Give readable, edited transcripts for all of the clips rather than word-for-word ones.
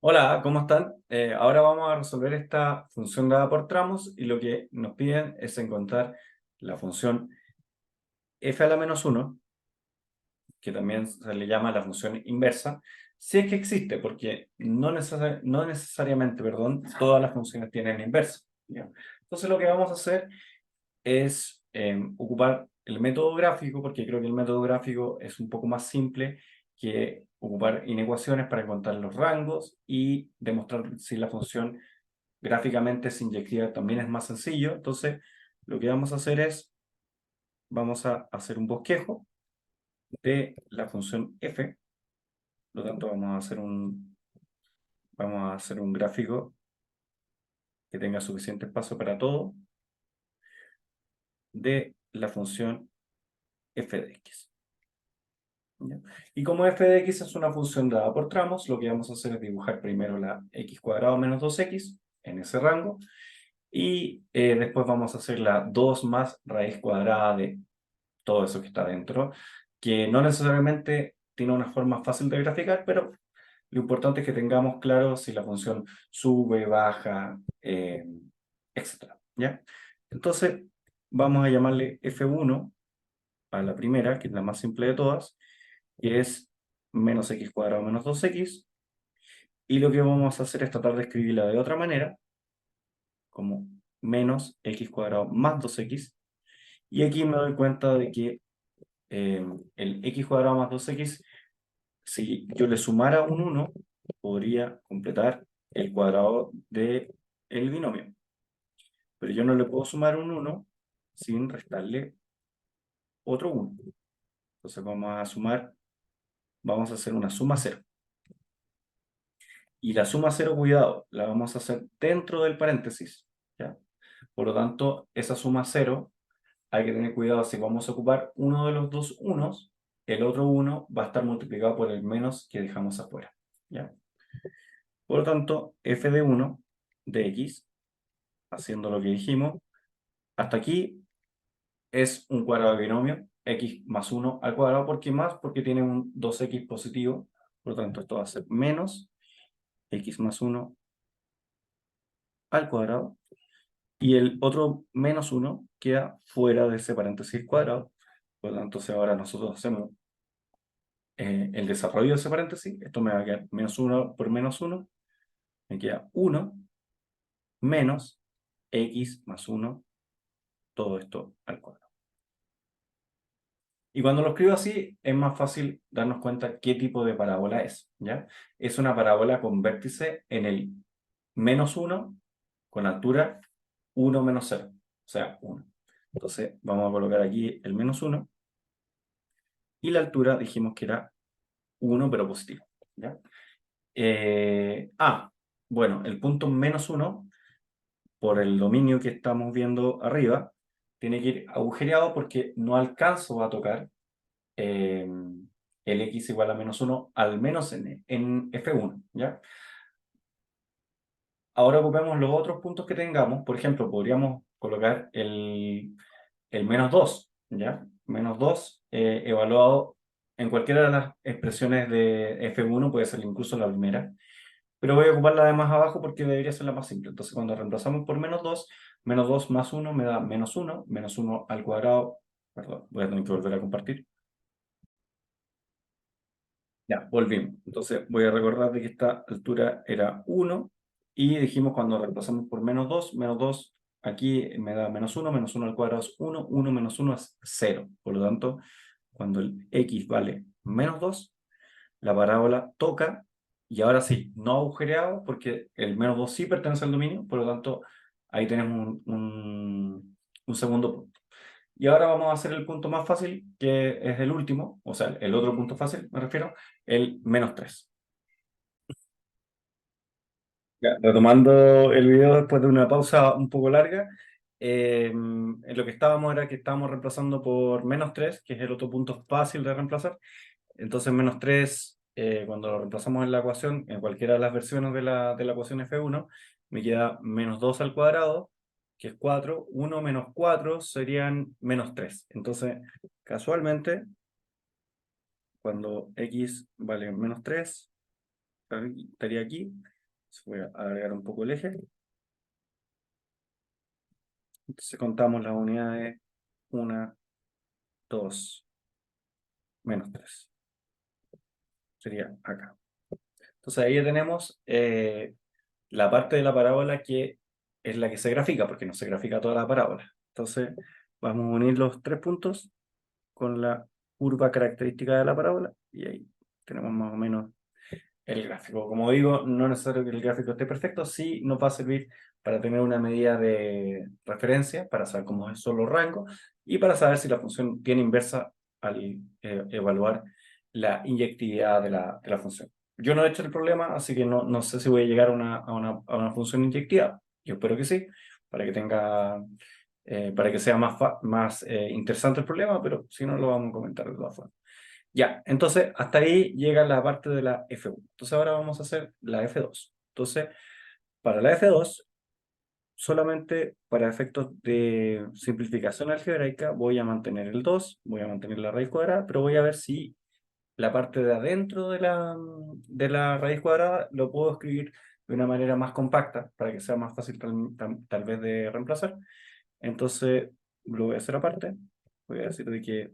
Hola, ¿cómo están? Ahora vamos a resolver esta función dada por tramos y lo que nos piden es encontrar la función f a la menos 1, que también se le llama la función inversa, si es que existe, porque no necesariamente, perdón, todas las funciones tienen inversa, ¿ya? Entonces lo que vamos a hacer es ocupar el método gráfico, porque creo que el método gráfico es un poco más simple que ocupar inecuaciones para encontrar los rangos y demostrar si la función gráficamente es inyectiva también es más sencillo. Entonces, lo que vamos a hacer es, vamos a hacer un bosquejo de la función f. Por lo tanto, vamos a hacer un gráfico que tenga suficiente espacio para todo de la función f de x. ¿Ya? Y como f de x es una función dada por tramos, lo que vamos a hacer es dibujar primero la x cuadrado menos 2x en ese rango, y después vamos a hacer la 2 más raíz cuadrada de todo eso que está dentro, que no necesariamente tiene una forma fácil de graficar, pero lo importante es que tengamos claro si la función sube, baja, etc. ¿Ya? Entonces, vamos a llamarle f1 a la primera, que es la más simple de todas, que es menos x cuadrado menos 2x, y lo que vamos a hacer es tratar de escribirla de otra manera, como menos x cuadrado más 2x, y aquí me doy cuenta de que el x cuadrado más 2x, si yo le sumara un 1, podría completar el cuadrado del binomio. Pero yo no le puedo sumar un 1 sin restarle otro 1. Entonces vamos a hacer una suma 0. Y la suma 0, cuidado, la vamos a hacer dentro del paréntesis, ¿ya? Por lo tanto, esa suma 0, hay que tener cuidado si vamos a ocupar uno de los dos unos, el otro 1 va a estar multiplicado por el menos que dejamos afuera, ¿ya? Por lo tanto, f de 1 de x, haciendo lo que dijimos, hasta aquí es un cuadrado de binomio, x más 1 al cuadrado. ¿Por qué más? Porque tiene un 2x positivo, por lo tanto esto va a ser menos x más 1 al cuadrado, y el otro menos 1 queda fuera de ese paréntesis cuadrado. Por lo tanto, si ahora nosotros hacemos el desarrollo de ese paréntesis, esto me va a quedar menos 1 por menos 1, me queda 1 menos x más 1, todo esto al cuadrado. Y cuando lo escribo así, es más fácil darnos cuenta qué tipo de parábola es, ¿ya? Es una parábola con vértice en el menos 1, con altura 1 menos 0, o sea, 1. Entonces, vamos a colocar aquí el menos 1, y la altura dijimos que era 1, pero positivo, ¿ya? Bueno, el punto menos 1, por el dominio que estamos viendo arriba, tiene que ir agujereado porque no alcanzo a tocar eh, el x igual a menos 1, al menos en F1, ¿ya? Ahora ocupemos los otros puntos que tengamos. Por ejemplo, podríamos colocar el menos 2, ¿ya? Menos 2 evaluado en cualquiera de las expresiones de F1, puede ser incluso la primera, pero voy a ocupar la de más abajo porque debería ser la más simple. Entonces, cuando reemplazamos por menos 2 más 1 me da menos 1 al cuadrado, perdón, voy a tener que volver a compartir. Ya, volvimos. Entonces voy a recordar de que esta altura era 1, y dijimos cuando reemplazamos por menos 2 aquí me da menos 1 al cuadrado es 1, 1 menos 1 es 0. Por lo tanto, cuando el x vale menos 2, la parábola toca, y ahora sí, no agujereado, porque el menos 2 sí pertenece al dominio, por lo tanto, ahí tenemos un segundo punto. Y ahora vamos a hacer el punto más fácil, que es el último, o sea, el otro punto fácil, me refiero, el menos 3. Ya, retomando el video después de una pausa un poco larga, en lo que estábamos era que estábamos reemplazando por menos 3, que es el otro punto fácil de reemplazar. Entonces menos 3, cuando lo reemplazamos en la ecuación, en cualquiera de las versiones de la ecuación F1, me queda menos 2 al cuadrado, que es 4. 1 menos 4 serían menos 3. Entonces, casualmente, cuando x vale menos 3, estaría aquí. Voy a agregar un poco el eje. Entonces contamos las unidades. 1, 2, menos 3. Sería acá. Entonces ahí ya tenemos la parte de la parábola que es la que se grafica, porque no se grafica toda la parábola. Entonces vamos a unir los 3 puntos con la curva característica de la parábola y ahí tenemos más o menos el gráfico. Como digo, no es necesario que el gráfico esté perfecto, sí nos va a servir para tener una medida de referencia, para saber cómo son los rangos y para saber si la función tiene inversa al evaluar la inyectividad de la función. Yo no he hecho el problema, así que no sé si voy a llegar a una función inyectiva. Yo espero que sí, para que tenga, para que sea más interesante el problema, pero si no lo vamos a comentar de todas formas. Ya, entonces hasta ahí llega la parte de la F1. Entonces ahora vamos a hacer la F2. Entonces, para la F2, solamente para efectos de simplificación algebraica, voy a mantener el 2, voy a mantener la raíz cuadrada, pero voy a ver si la parte de adentro de la raíz cuadrada lo puedo escribir de una manera más compacta, para que sea más fácil tal vez de reemplazar. Entonces, lo voy a hacer aparte. Voy a decir de que,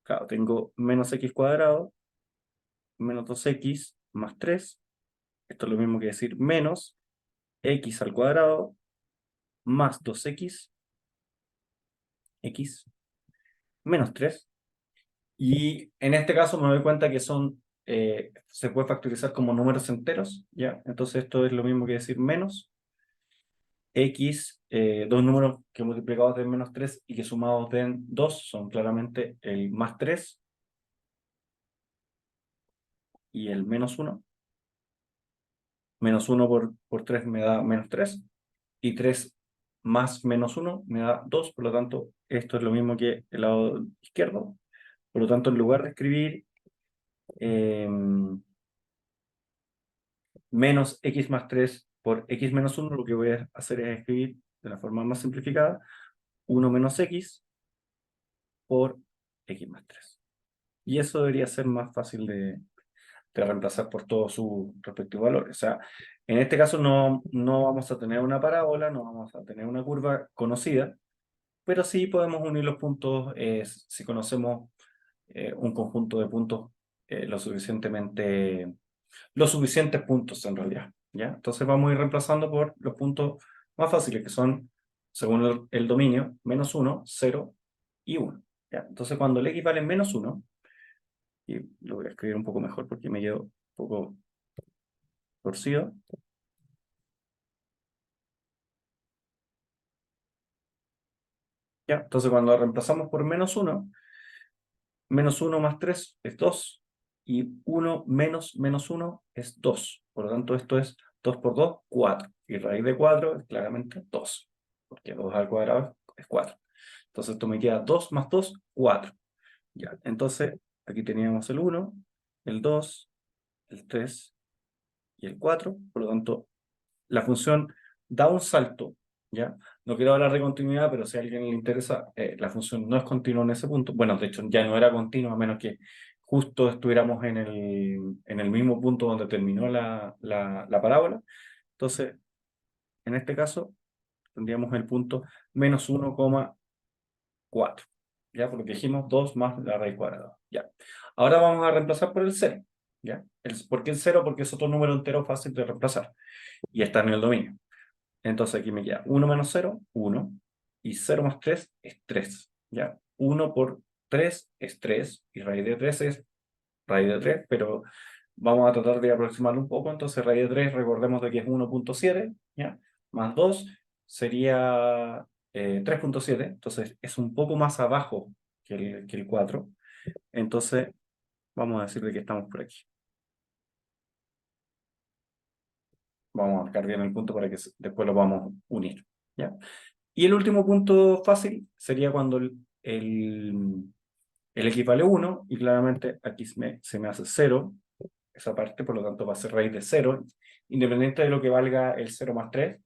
claro, tengo menos x cuadrado menos 2x más 3. Esto es lo mismo que decir menos x al cuadrado más 2x, x menos 3. Y en este caso me doy cuenta que se puede factorizar como números enteros, ¿ya? Entonces esto es lo mismo que decir menos x, dos números que multiplicados den menos 3 y que sumados den 2 son claramente el más 3 y el menos 1. Menos 1 por 3 me da menos 3. Y 3 más menos 1 me da 2, por lo tanto, esto es lo mismo que el lado izquierdo. Por lo tanto, en lugar de escribir eh, menos x más 3 por x menos 1, lo que voy a hacer es escribir de la forma más simplificada 1 menos x por x más 3. Y eso debería ser más fácil de reemplazar por todos sus respectivos valores. O sea, en este caso no vamos a tener una parábola, no vamos a tener una curva conocida, pero sí podemos unir los puntos si conocemos un conjunto de puntos los suficientes puntos en realidad, ¿ya? Entonces vamos a ir reemplazando por los puntos más fáciles, que son, según el dominio, menos 1, 0 y 1, ¿ya? Entonces cuando el x vale menos 1, y lo voy a escribir un poco mejor porque me quedo un poco torcido, ¿ya? Entonces cuando reemplazamos por menos 1 más 3 es 2, y 1 menos 1 es 2. Por lo tanto, esto es 2 por 2, 4. Y raíz de 4 es claramente 2, porque 2 al cuadrado es 4. Entonces esto me queda 2 más 2, 4. Ya, entonces aquí teníamos el 1, el 2, el 3 y el 4. Por lo tanto, la función da un salto, ¿ya? No quiero hablar de continuidad, pero si a alguien le interesa, la función no es continua en ese punto. Bueno, de hecho ya no era continua, a menos que justo estuviéramos en el mismo punto donde terminó la parábola. Entonces, en este caso, tendríamos el punto menos 1,4. ¿Ya? Porque dijimos 2 más la raíz cuadrada. ¿Ya? Ahora vamos a reemplazar por el 0. ¿Ya? ¿Por qué el 0? Porque es otro número entero fácil de reemplazar. Y está en el dominio. Entonces aquí me queda 1 menos 0, 1. Y 0 más 3 es 3. ¿Ya? 1 por 3 es 3. Y raíz de 3 es raíz de 3. Pero vamos a tratar de aproximarlo un poco. Entonces raíz de 3, recordemos de que es 1,7. ¿Ya? Más 2 sería 3,7. Entonces es un poco más abajo que el 4. Entonces vamos a decir de que estamos por aquí. Vamos a marcar bien el punto para que después lo vamos a unir. ¿Ya? Y el último punto fácil sería cuando el x vale 1, y claramente aquí se me hace 0, esa parte, por lo tanto va a ser raíz de 0, independiente de lo que valga el 0 más 3,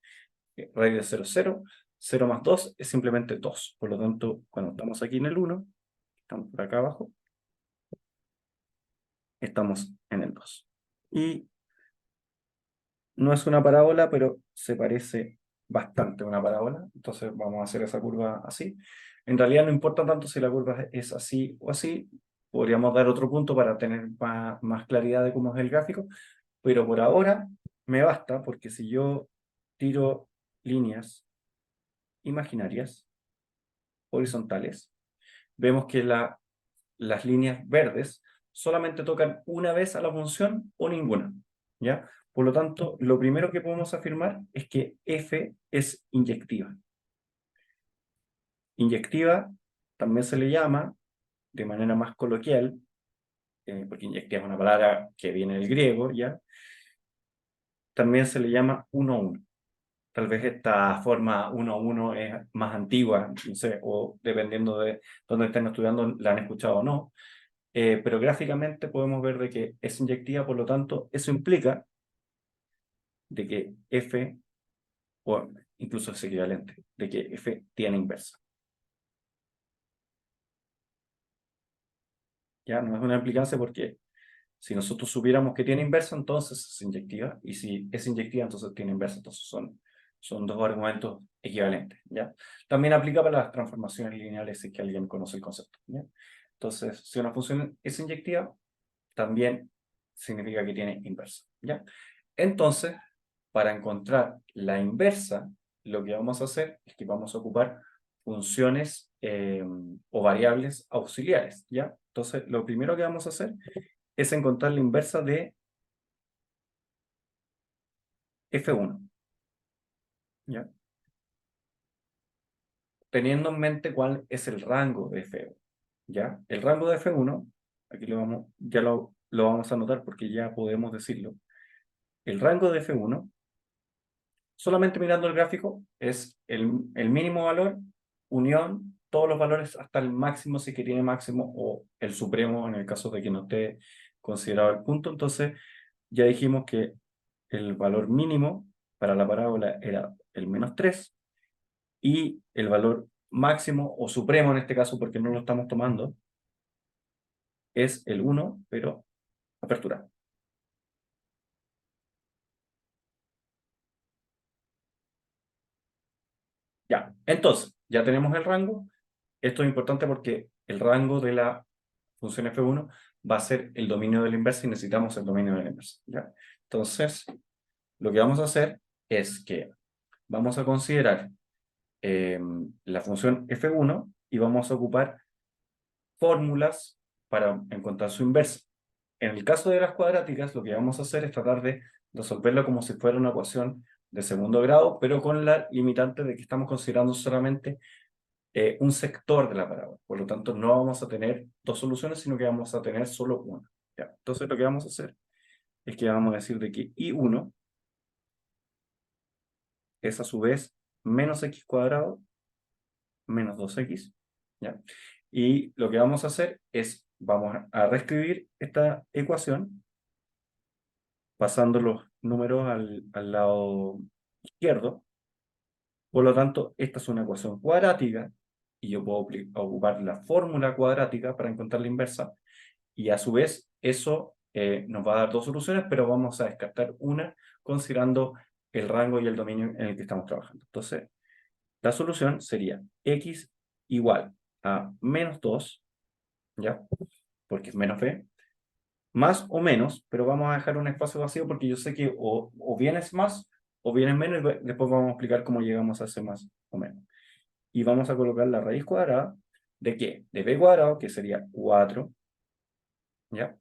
raíz de 0 es 0, 0 más 2 es simplemente 2, por lo tanto, cuando estamos aquí en el 1, estamos por acá abajo, estamos en el 2. Y No es una parábola, pero se parece bastante a una parábola. Entonces vamos a hacer esa curva así. En realidad no importa tanto si la curva es así o así. Podríamos dar otro punto para tener más claridad de cómo es el gráfico. Pero por ahora me basta porque si yo tiro líneas imaginarias, horizontales, vemos que las líneas verdes solamente tocan una vez a la función o ninguna, ¿ya? Por lo tanto, lo primero que podemos afirmar es que f es inyectiva. Inyectiva también se le llama, de manera más coloquial, porque inyectiva es una palabra que viene del griego, ¿ya? También se le llama 1-1. Tal vez esta forma 1-1 es más antigua, no sé, o dependiendo de dónde estén estudiando, la han escuchado o no. Pero gráficamente podemos ver de que es inyectiva, por lo tanto, eso implica de que f, o incluso es equivalente, de que f tiene inversa. Ya no es una implicancia porque si nosotros supiéramos que tiene inversa, entonces es inyectiva, y si es inyectiva, entonces tiene inversa. Entonces son dos argumentos equivalentes, ¿ya? También aplica para las transformaciones lineales si es que alguien conoce el concepto, ¿ya? Entonces, si una función es inyectiva, también significa que tiene inversa, ¿ya? Entonces, para encontrar la inversa, lo que vamos a hacer es que vamos a ocupar funciones o variables auxiliares, ¿ya? Entonces, lo primero que vamos a hacer es encontrar la inversa de f1, ¿ya? Teniendo en mente cuál es el rango de f1, ¿ya? El rango de f1, aquí ya lo vamos a anotar porque ya podemos decirlo. El rango de f1, solamente mirando el gráfico, es el mínimo valor, unión, todos los valores hasta el máximo si que tiene máximo, o el supremo en el caso de que no esté considerado el punto. Entonces, ya dijimos que el valor mínimo para la parábola era el -3 y el valor máximo o supremo en este caso, porque no lo estamos tomando, es el 1, pero aperturado. Ya, entonces, ya tenemos el rango. Esto es importante porque el rango de la función f1 va a ser el dominio de la inversa y necesitamos el dominio de la inversa, ¿ya? Entonces, lo que vamos a hacer es que vamos a considerar la función f1 y vamos a ocupar fórmulas para encontrar su inversa. En el caso de las cuadráticas, lo que vamos a hacer es tratar de resolverlo como si fuera una ecuación de segundo grado, pero con la limitante de que estamos considerando solamente un sector de la parábola. Por lo tanto, no vamos a tener dos soluciones, sino que vamos a tener solo una. ¿Ya? Entonces, lo que vamos a hacer es que vamos a decir de que I1 es a su vez menos x cuadrado menos 2x. ¿Ya? Y lo que vamos a hacer es, vamos a reescribir esta ecuación pasando los números al lado izquierdo. Por lo tanto, esta es una ecuación cuadrática y yo puedo ocupar la fórmula cuadrática para encontrar la inversa, y a su vez eso nos va a dar dos soluciones, pero vamos a descartar una considerando el rango y el dominio en el que estamos trabajando. Entonces, la solución sería x igual a -2, ¿ya? Porque es menos b, más o menos, pero vamos a dejar un espacio vacío porque yo sé que o bien es más o bien es menos, y después vamos a explicar cómo llegamos a ese más o menos. Y vamos a colocar la raíz cuadrada ¿de qué? De b cuadrado, que sería 4, ¿ya?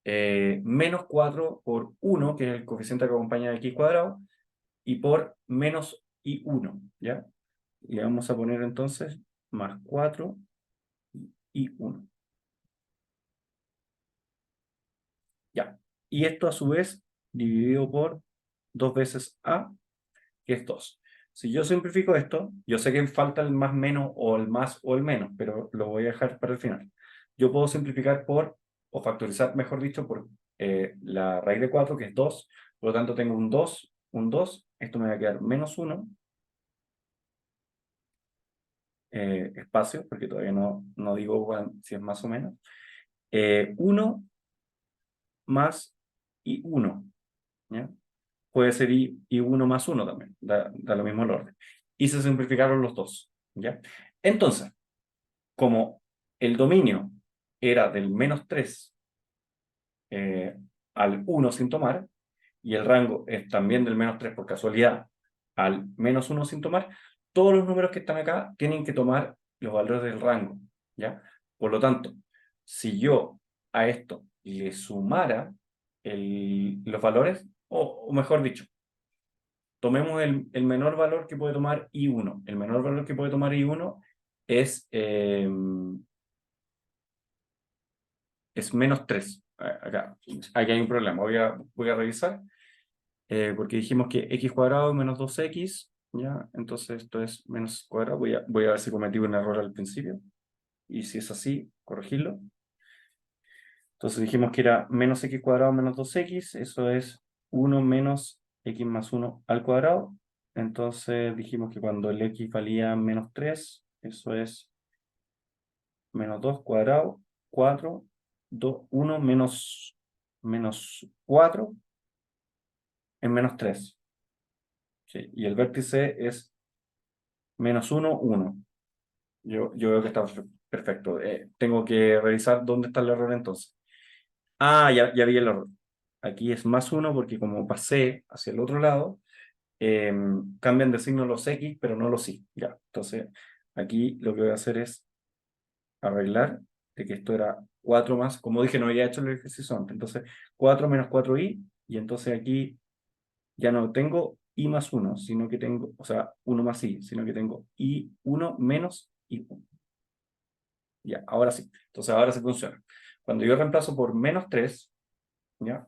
Menos 4 por 1, que es el coeficiente que acompaña de x cuadrado, y por menos i1, ¿ya? Y le vamos a poner entonces más 4 y 1. Ya. Y esto a su vez dividido por 2 veces a, que es 2. Si yo simplifico esto, yo sé que falta el más menos o el más o el menos, pero lo voy a dejar para el final. Yo puedo simplificar por, o factorizar, mejor dicho, por la raíz de 4, que es 2. Por lo tanto, tengo un 2. Esto me va a quedar menos 1, espacio, porque todavía no digo si es más o menos. 1 más y 1, ¿ya? puede ser I1 más 1 también, da lo mismo el orden. Y se simplificaron los dos, ¿ya? Entonces, como el dominio era del -3 al 1 sin tomar, y el rango es también del -3 por casualidad al -1 sin tomar, todos los números que están acá tienen que tomar los valores del rango, ¿ya? Por lo tanto, si yo a esto le sumara los valores, o mejor dicho, tomemos el menor valor que puede tomar I1. El menor valor que puede tomar I1 es, es -3. Acá, aquí hay un problema. Voy a revisar. Porque dijimos que x cuadrado menos 2x, ¿ya? Entonces esto es menos cuadrado. Voy a ver si cometí un error al principio. Y si es así, corregirlo. Entonces dijimos que era menos x cuadrado menos 2x. Eso es 1 menos x más 1 al cuadrado. Entonces dijimos que cuando el x valía -3, eso es menos 2 cuadrado, 4, 2, 1 menos 4 en -3. ¿Sí? Y el vértice es -1, 1. Yo veo que está perfecto. Tengo que revisar dónde está el error entonces. Ah, ya vi el error. Aquí es +1 porque como pasé hacia el otro lado, cambian de signo los X, pero no los Y. Ya, entonces aquí lo que voy a hacer es arreglar de que esto era 4 más, como dije, no había hecho el ejercicio antes. Entonces 4 menos 4Y, y entonces aquí ya no tengo I más 1, sino que tengo, o sea, 1 más I, sino que tengo I1 menos I1. Ya, ahora sí. Entonces ahora sí funciona. Cuando yo reemplazo por -3, ¿ya?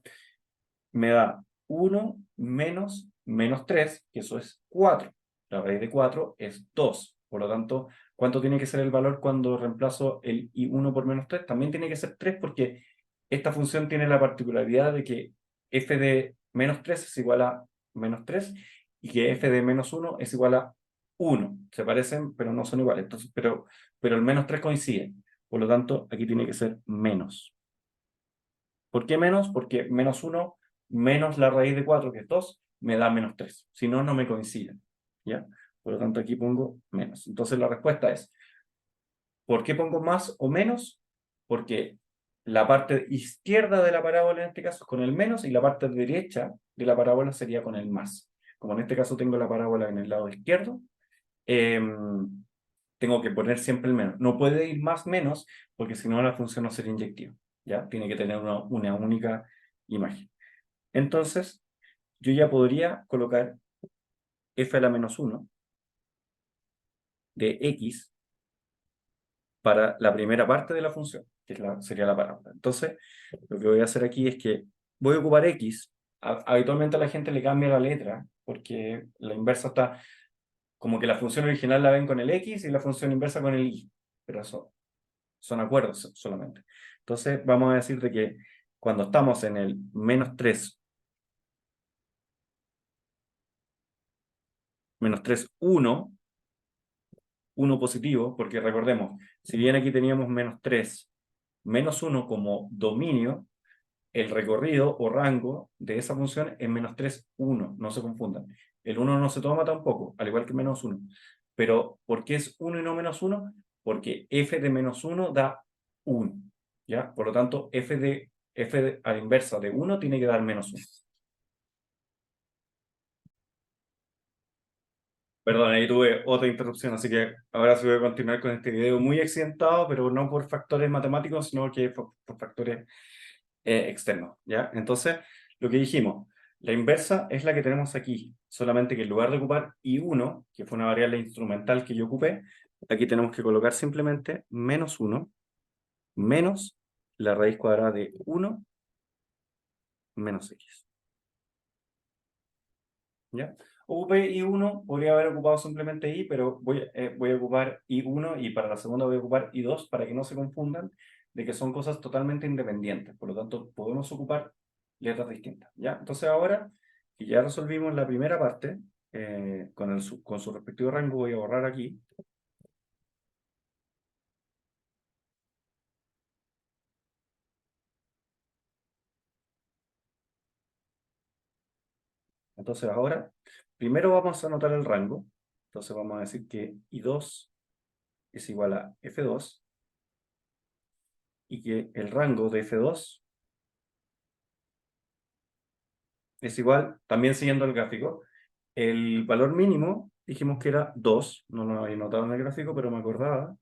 Me da 1 menos -3, que eso es 4. La raíz de 4 es 2. Por lo tanto, ¿cuánto tiene que ser el valor cuando reemplazo el I1 por -3? También tiene que ser 3 porque esta función tiene la particularidad de que f de -3 es igual a -3 y que f de -1 es igual a 1. Se parecen, pero no son iguales. Entonces, pero el -3 coincide. Por lo tanto, aquí tiene que ser menos. ¿Por qué menos? Porque -1 menos la raíz de 4, que es 2, me da -3. Si no, no me coinciden. ¿Ya? Por lo tanto, aquí pongo menos. Entonces, la respuesta es, ¿por qué pongo más o menos? Porque la parte izquierda de la parábola en este caso es con el menos y la parte derecha de la parábola sería con el más. Como en este caso tengo la parábola en el lado izquierdo, tengo que poner siempre el menos. No puede ir más menos porque si no la función no sería inyectiva. ¿Ya? Tiene que tener una única imagen. Entonces, yo ya podría colocar f a la -1 de x para la primera parte de la función, que sería la parábola. Entonces, lo que voy a hacer aquí es que voy a ocupar x. Habitualmente a la gente le cambia la letra porque la inversa está como que la función original la ven con el x y la función inversa con el y. Pero eso son acuerdos solamente. Entonces, vamos a decir de que cuando estamos en el -3, -3, 1, 1 positivo, porque recordemos, si bien aquí teníamos -3, -1 como dominio, el recorrido o rango de esa función es -3, 1, no se confundan. El 1 no se toma tampoco, al igual que -1. Pero, ¿por qué es 1 y no -1? Porque f de -1 da 1, ¿ya? Por lo tanto, f a la inversa de 1 tiene que dar -1. Perdón, ahí tuve otra interrupción, así que ahora sí voy a continuar con este video muy accidentado, pero no por factores matemáticos, sino que por factores externos, ¿ya? Entonces, lo que dijimos, la inversa es la que tenemos aquí, solamente que en lugar de ocupar I1, que fue una variable instrumental que yo ocupé, aquí tenemos que colocar simplemente -1 menos la raíz cuadrada de 1 menos x. ¿Ya? Ocupé I1, podría haber ocupado simplemente I, pero voy a ocupar I1 y para la segunda voy a ocupar I2 para que no se confundan de que son cosas totalmente independientes. Por lo tanto, podemos ocupar letras distintas. ¿Ya? Entonces ahora que ya resolvimos la primera parte, con su respectivo rango voy a borrar aquí. Entonces ahora, primero vamos a anotar el rango. Entonces vamos a decir que I2 es igual a F2 y que el rango de F2 es igual, también siguiendo el gráfico, el valor mínimo dijimos que era 2, no lo había notado en el gráfico, pero me acordaba,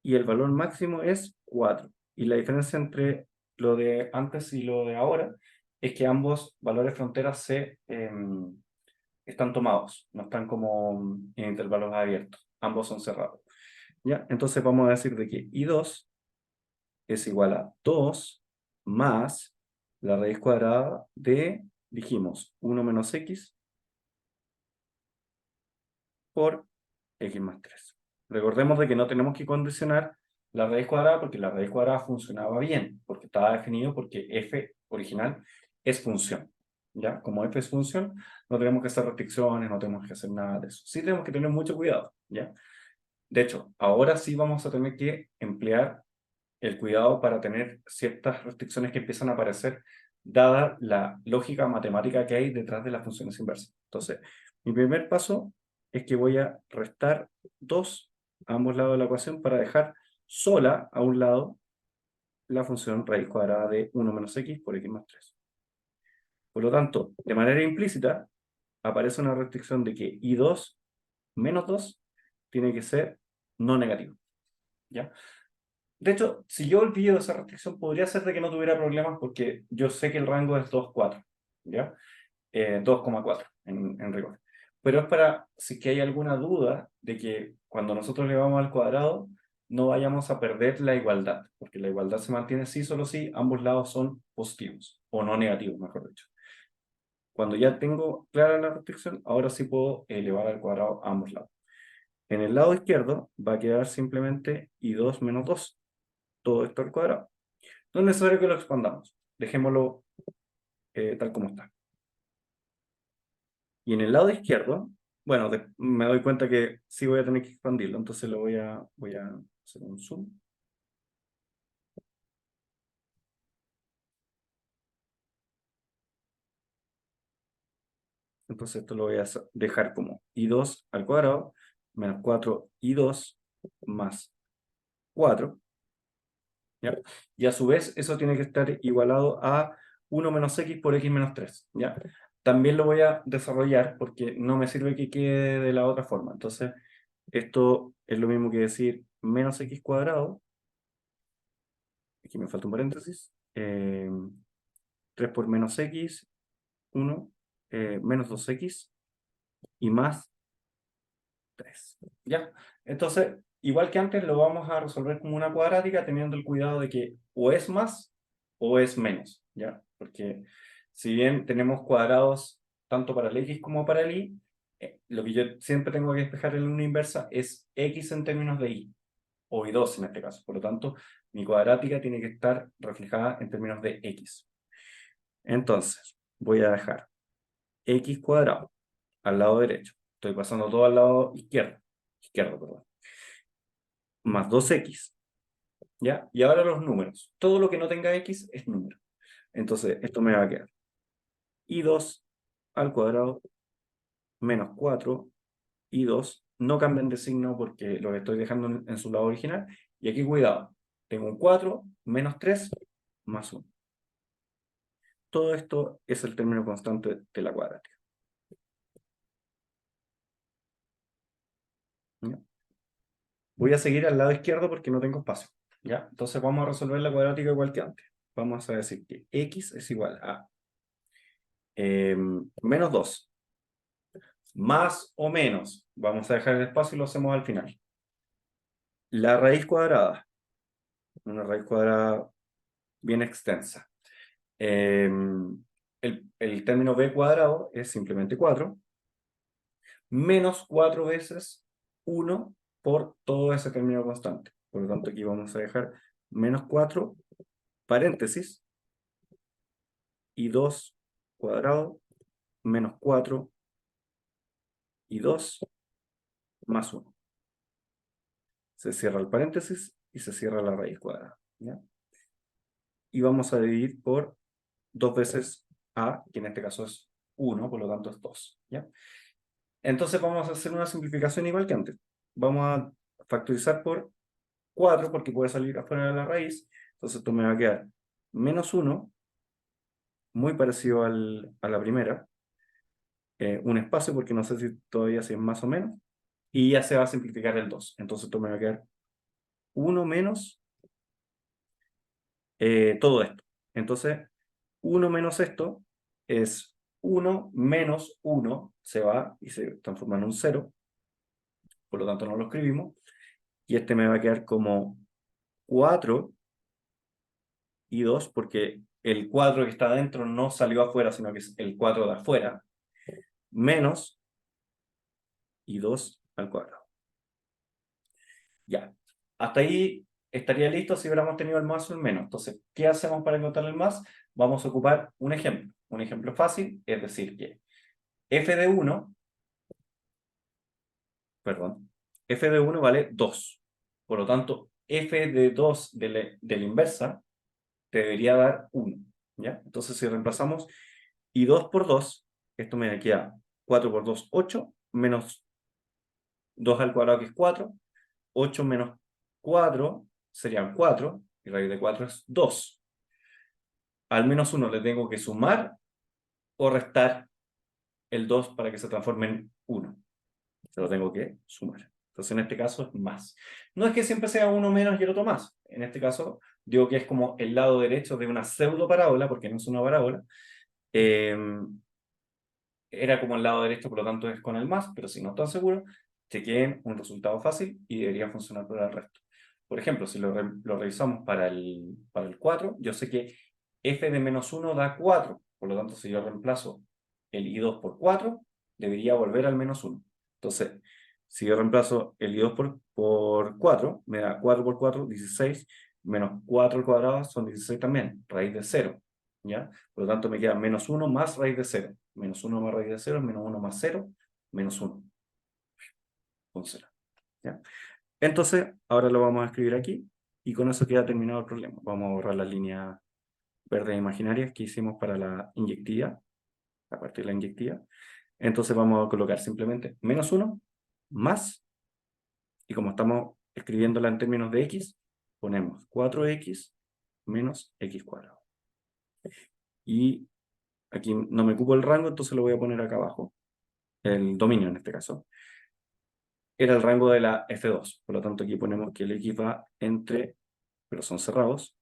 y el valor máximo es 4. Y la diferencia entre lo de antes y lo de ahora es que ambos valores fronteras están tomados, no están como en intervalos abiertos, ambos son cerrados. ¿Ya? Entonces vamos a decir de que I2 es igual a 2 más la raíz cuadrada de, dijimos, 1 menos x por x más 3. Recordemos de que no tenemos que condicionar la raíz cuadrada porque la raíz cuadrada funcionaba bien, porque estaba definido porque f original es función. ¿Ya? Como f es función, no tenemos que hacer restricciones, no tenemos que hacer nada de eso. Sí tenemos que tener mucho cuidado, ¿ya? De hecho, ahora sí vamos a tener que emplear el cuidado para tener ciertas restricciones que empiezan a aparecer, dada la lógica matemática que hay detrás de las funciones inversas. Entonces, mi primer paso es que voy a restar 2 a ambos lados de la ecuación para dejar sola a un lado la función raíz cuadrada de 1 menos x por x más 3. Por lo tanto, de manera implícita, aparece una restricción de que I2 menos 2 tiene que ser no negativo. ¿Ya? De hecho, si yo olvido esa restricción, podría ser de que no tuviera problemas porque yo sé que el rango es 2,4, ¿ya? 2,4 en rigor. Pero es para, si que hay alguna duda de que cuando nosotros le vamos al cuadrado, no vayamos a perder la igualdad, porque la igualdad se mantiene sí, solo si ambos lados son positivos, o no negativos, mejor dicho. Cuando ya tengo clara la restricción, ahora sí puedo elevar al cuadrado a ambos lados. En el lado izquierdo va a quedar simplemente I2 menos 2, todo esto al cuadrado. No es necesario que lo expandamos, dejémoslo tal como está. Y en el lado izquierdo, bueno, me doy cuenta que sí voy a tener que expandirlo, entonces voy a hacer un zoom. Entonces esto lo voy a dejar como I2 al cuadrado menos 4I2 más 4. ¿Ya? Y a su vez eso tiene que estar igualado a 1 menos x por x menos 3. ¿Ya? También lo voy a desarrollar porque no me sirve que quede de la otra forma. Entonces esto es lo mismo que decir menos x cuadrado, aquí me falta un paréntesis, 3 por menos x, 1, menos 2x y más 3. ¿Ya? Entonces, igual que antes, lo vamos a resolver como una cuadrática teniendo el cuidado de que o es más o es menos, ¿ya? Porque si bien tenemos cuadrados tanto para el x como para el y, lo que yo siempre tengo que despejar en una inversa es x en términos de y, o y2 en este caso. Por lo tanto, mi cuadrática tiene que estar reflejada en términos de x. Entonces, voy a dejar x cuadrado al lado derecho. Estoy pasando todo al lado izquierdo, perdón. Más 2x, ¿ya? Y ahora los números. Todo lo que no tenga x es número. Entonces, esto me va a quedar y2 al cuadrado menos 4y2. No cambien de signo porque lo estoy dejando en su lado original. Y aquí, cuidado, tengo un 4 menos 3 más 1. Todo esto es el término constante de la cuadrática. ¿Ya? Voy a seguir al lado izquierdo porque no tengo espacio. ¿Ya? Entonces vamos a resolver la cuadrática igual que antes. Vamos a decir que x es igual a menos 2 más o menos. Vamos a dejar el espacio y lo hacemos al final. La raíz cuadrada, una raíz cuadrada bien extensa. El término b cuadrado es simplemente 4, menos 4 veces 1 por todo ese término constante. Por lo tanto, aquí vamos a dejar menos 4, paréntesis, y 2 cuadrado, menos 4 y 2 más 1. Se cierra el paréntesis y se cierra la raíz cuadrada. ¿Ya? Y vamos a dividir por 2 veces A, que en este caso es 1, por lo tanto es 2, ¿ya? Entonces vamos a hacer una simplificación igual que antes. Vamos a factorizar por 4, porque puede salir afuera de la raíz. Entonces esto me va a quedar menos 1, muy parecido a la primera. Un espacio, porque no sé si todavía si es más o menos. Y ya se va a simplificar el 2. Entonces esto me va a quedar 1 menos todo esto. Entonces, 1 menos esto es 1 menos 1, se va y se transforma en un 0, por lo tanto no lo escribimos, y este me va a quedar como 4 y 2, porque el 4 que está adentro no salió afuera, sino que es el 4 de afuera, menos y 2 al cuadrado. Ya, hasta ahí estaría listo si hubiéramos tenido el más o el menos. Entonces, ¿qué hacemos para encontrar el más? Vamos a ocupar un ejemplo fácil, es decir, que f de 1, perdón, f de 1 vale 2. Por lo tanto, f de 2 de la inversa te debería dar 1. ¿Ya? Entonces, si reemplazamos y 2 por 2, esto me queda 4 por 2, 8, menos 2 al cuadrado, que es 4. 8 menos 4 serían 4, y raíz de 4 es 2. Al menos 1 le tengo que sumar o restar el 2 para que se transforme en 1. Se lo tengo que sumar. Entonces, en este caso es más. No es que siempre sea uno menos y el otro más. En este caso, digo que es como el lado derecho de una pseudo parábola, porque no es una parábola. Era como el lado derecho, por lo tanto es con el más, pero si no están seguros, chequeen un resultado fácil y debería funcionar para el resto. Por ejemplo, si lo revisamos para el 4, yo sé que f de menos 1 da 4, por lo tanto, si yo reemplazo el i2 por 4, debería volver al menos 1. Entonces, si yo reemplazo el i2 por 4, me da 4 por 4, 16, menos 4 al cuadrado son 16 también, raíz de 0. ¿Ya? Por lo tanto, me queda menos 1 más raíz de 0. Menos 1 más raíz de 0 es menos 1 más 0, menos 1. Funciona. ¿Ya? Entonces, ahora lo vamos a escribir aquí y con eso queda terminado el problema. Vamos a borrar las líneas verdes imaginarias que hicimos para la inyectiva, a partir de la inyectiva. Entonces vamos a colocar simplemente menos 1 más, y como estamos escribiéndola en términos de x, ponemos 4x menos x cuadrado. Y aquí no me ocupo el rango, entonces lo voy a poner acá abajo, el dominio en este caso. Era el rango de la F2, por lo tanto aquí ponemos que el X va entre, pero son cerrados,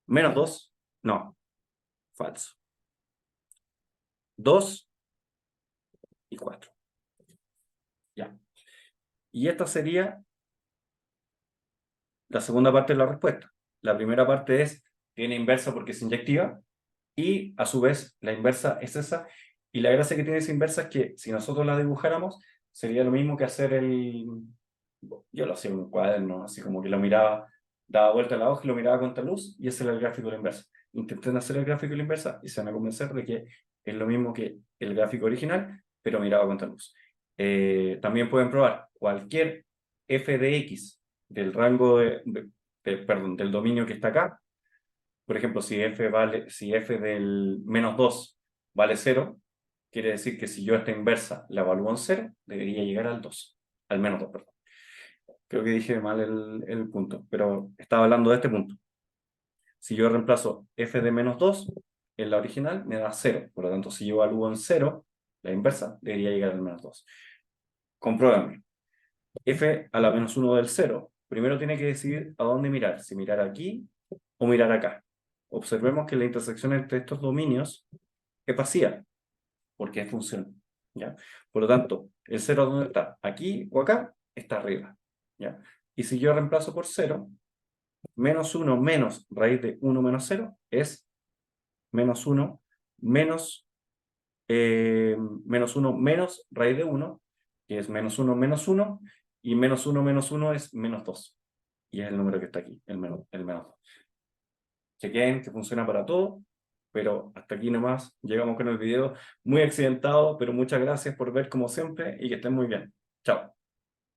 menos 2, no, falso, 2 y 4. Ya. Y esta sería la segunda parte de la respuesta. La primera parte es, tiene inversa porque es inyectiva, y a su vez la inversa es esa, y la gracia que tiene esa inversa es que si nosotros la dibujáramos, sería lo mismo que hacer yo lo hacía en un cuaderno, así como que lo miraba, daba vuelta a la hoja y lo miraba contra luz, y ese era el gráfico de la inversa. Intenten hacer el gráfico de la inversa y se van a convencer de que es lo mismo que el gráfico original, pero mirado contra luz. También pueden probar cualquier f de x del rango perdón, del dominio que está acá. Por ejemplo, si f del menos 2 vale 0, quiere decir que si yo esta inversa la evalúo en 0, debería llegar al 2, al menos 2, perdón. Creo que dije mal el punto, pero estaba hablando de este punto. Si yo reemplazo f de menos 2 en la original, me da 0. Por lo tanto, si yo evalúo en 0, la inversa debería llegar al menos 2. Compruébenlo. F a la menos 1 del 0, primero tiene que decidir a dónde mirar, si mirar aquí o mirar acá. Observemos que la intersección entre estos dominios es vacía, porque es función. ¿Ya? Por lo tanto, el 0 ¿dónde está? ¿Aquí o acá? Está arriba. ¿Ya? Y si yo reemplazo por 0, menos 1 menos raíz de 1 menos 0 es menos 1 menos, menos 1 menos raíz de 1, que es menos 1 menos 1, y menos 1 menos 1 es menos 2. Y es el número que está aquí, el menos 2. Chequen que funciona para todo, pero hasta aquí nomás llegamos con el video. Muy accidentado, pero muchas gracias por ver como siempre y que estén muy bien. Chao.